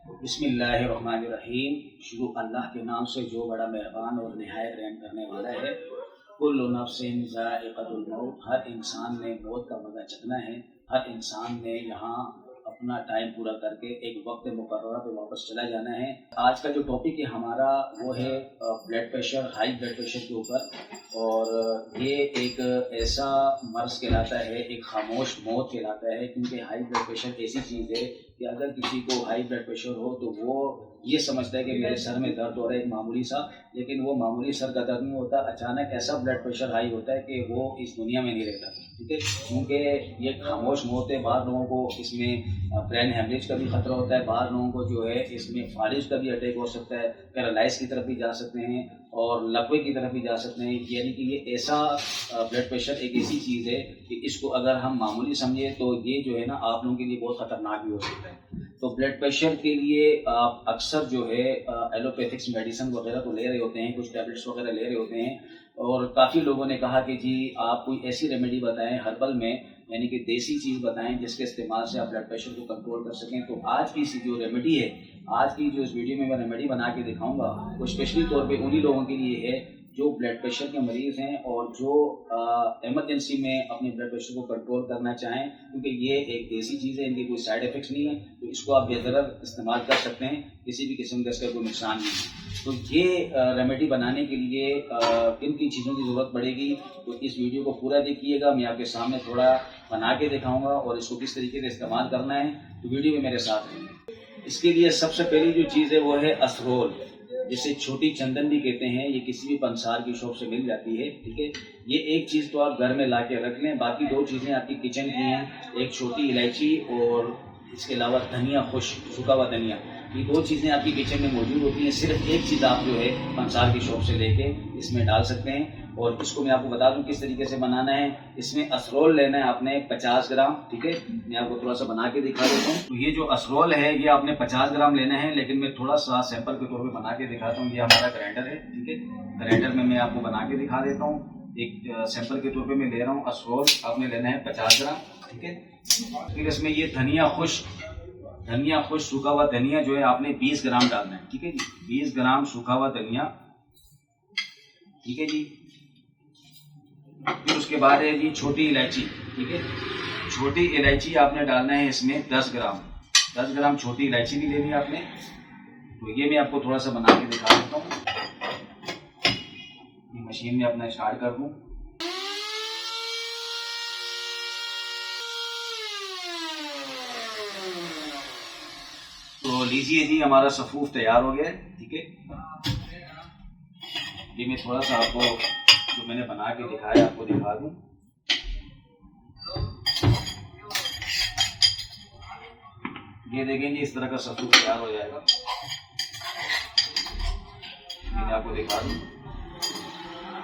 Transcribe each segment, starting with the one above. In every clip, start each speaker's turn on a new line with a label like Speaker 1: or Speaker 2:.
Speaker 1: बिस्मिल्लाहिर्रहमानिर्रहीम। शुरू अल्लाह के नाम से जो बड़ा मेहरबान और निहायत रहम करने वाला है। कुल्लु नफ्सिन ज़ाइक़तुल मौत, हर इंसान ने मौत का मज़ा चखना है। हर इंसान ने यहाँ अपना टाइम पूरा करके एक वक्त मुकर्रर पे वापस चला जाना है। आज का जो टॉपिक है हमारा वो है blood pressure, high blood pressure के ऊपर। और ये एक ऐसा मर्ज़ कहलाता है, एक खामोश मौत कहलाता है, क्योंकि हाई ब्लड प्रेशर ऐसी चीज़ है कि अगर किसी को हाई ब्लड प्रेशर हो तो वो ये समझता है कि मेरे सर में दर्द हो रहा है एक मामूली सा, लेकिन वो मामूली सर का दर्द नहीं होता। अचानक ऐसा ब्लड प्रेशर हाई होता है कि वो इस दुनिया में नहीं रहता, ठीक है। क्योंकि ये खामोश मौत है। बाहर लोगों को इसमें ब्रेन हेमरेज का भी खतरा होता है, बाहर लोगों को जो है इसमें फालिज का भी अटैक हो सकता है, पैरालाइज की तरफ भी जा सकते हैं और लकवे की तरफ भी जा सकते हैं। यानी कि ये ऐसा ब्लड प्रेशर एक ऐसी चीज़ है कि इसको अगर हम मामूली समझे तो ये जो है ना आप लोगों के लिए बहुत ख़तरनाक भी हो सकता है। तो ब्लड प्रेशर के लिए आप अक्सर जो है एलोपैथिक्स मेडिसिन वगैरह तो ले रहे होते हैं, कुछ टैबलेट्स वगैरह ले रहे होते हैं। और काफ़ी लोगों ने कहा कि जी आप कोई ऐसी रेमेडी बताएं हर्बल में, यानी कि देसी चीज़ बताएं जिसके इस्तेमाल से आप ब्लड प्रेशर को कंट्रोल कर सकें। तो आज की जो रेमेडी है, आज की जो इस वीडियो में मैं रेमेडी बना के दिखाऊंगा वो स्पेशली तौर पे उन्हीं लोगों के लिए है जो ब्लड प्रेशर के मरीज़ हैं और जो एमरजेंसी में अपने ब्लड प्रेशर को कंट्रोल करना चाहें, क्योंकि ये एक देसी चीज़ है, इनके कोई साइड इफ़ेक्ट्स नहीं है, तो इसको आप बेहतर इस्तेमाल कर सकते हैं, किसी भी किस्म का इसका कोई नुकसान नहीं है। तो ये रेमेडी बनाने के लिए किन किन चीज़ों की ज़रूरत पड़ेगी, तो इस वीडियो को पूरा देखिएगा। मैं आपके सामने थोड़ा बना के दिखाऊँगा और इसको किस तरीके से इस्तेमाल करना है, तो वीडियो में मेरे साथ रहेंगे। इसके लिए सबसे पहली जो चीज़ है वो है असरोल, जिसे छोटी चंदन भी कहते हैं। ये किसी भी पंसार की शॉप से मिल जाती है, ठीक है। ये एक चीज़ तो आप घर में ला के रख लें। बाकी दो चीज़ें आपकी किचन की हैं, एक छोटी इलायची और इसके अलावा धनिया, खुश सूखा हुआ धनिया। ये दो चीज़ें आपकी किचन में मौजूद होती हैं। सिर्फ एक चीज़ आप जो है पंसार की शॉप से लेके इसमें डाल सकते हैं। और इसको मैं आपको बता दूं किस तरीके से बनाना है। इसमें असरोल लेना है आपने 50 ग्राम, ठीक है। मैं आपको थोड़ा सा बना के दिखा देता हूँ। तो ये जो असरोल है ये आपने 50 ग्राम लेना है, लेकिन मैं थोड़ा सा सैंपल के तौर पे बना के दिखाता हूँ। ये हमारा ग्राइंडर है, ठीक है। ग्राइंडर में मैं आपको बना के दिखा देता हूँ। एक सैंपल के तौर पे मैं ले रहा हूँ असरोल, आपने लेना है 50 ग्राम, ठीक है। फिर इसमें ये धनिया खुश सूखा हुआ धनिया जो है आपने 20 ग्राम डालना है, ठीक है जी। 20 ग्राम सूखा हुआ धनिया, ठीक है जी। फिर उसके बाद है जी छोटी इलायची, ठीक है। छोटी इलायची आपने डालना है इसमें 10 ग्राम छोटी इलायची भी लेनी है आपने। तो ये मैं आपको थोड़ा सा बना के दिखा देता हूँ। ये मशीन में अपना स्टार्ट कर दूँ। तो लीजिए जी हमारा सफूफ तैयार हो गया है, ठीक है। ये मैं थोड़ा सा आपको जो मैंने बना के दिखाया आपको दिखा दूं। ये देखेंगे इस तरह का सफूफ तैयार हो जाएगा। मैं आपको दिखा दूं,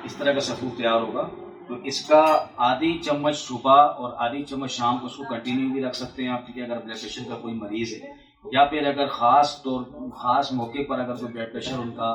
Speaker 1: इस तरह का सफूफ तैयार होगा। तो इसका आधी चम्मच सुबह और आधी चम्मच शाम को उसको कंटिन्यू भी रख सकते हैं आप, ठीक है। अगर ब्लड प्रेशर का कोई मरीज है या फिर अगर खास मौके पर अगर कोई ब्लड प्रेशर उनका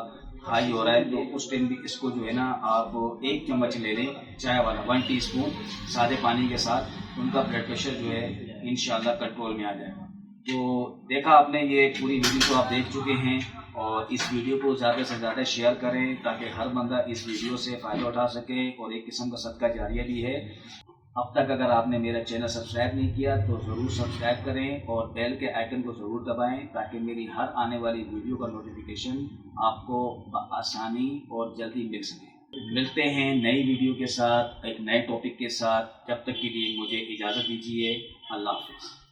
Speaker 1: हाई हो रहा है तो उस टाइम भी इसको जो है ना आप 1 चम्मच ले लें चाय वाला, 1 टीस्पून सादे पानी के साथ, उनका ब्लड प्रेशर जो है इंशाल्लाह कंट्रोल में आ जाएगा। तो देखा आपने, ये पूरी वीडियो को आप देख चुके हैं और इस वीडियो को ज़्यादा से ज़्यादा शेयर करें ताकि हर बंदा इस वीडियो से फ़ायदा उठा सके और एक किस्म का सदका जारिया भी है। अब तक अगर आपने मेरा चैनल सब्सक्राइब नहीं किया तो ज़रूर सब्सक्राइब करें और बेल के आइकन को ज़रूर दबाएं ताकि मेरी हर आने वाली वीडियो का नोटिफिकेशन आपको आसानी और जल्दी मिल सके। मिलते हैं नई वीडियो के साथ, एक नए टॉपिक के साथ। जब तक के लिए मुझे इजाज़त दीजिए। अल्लाह हाफ़िज़।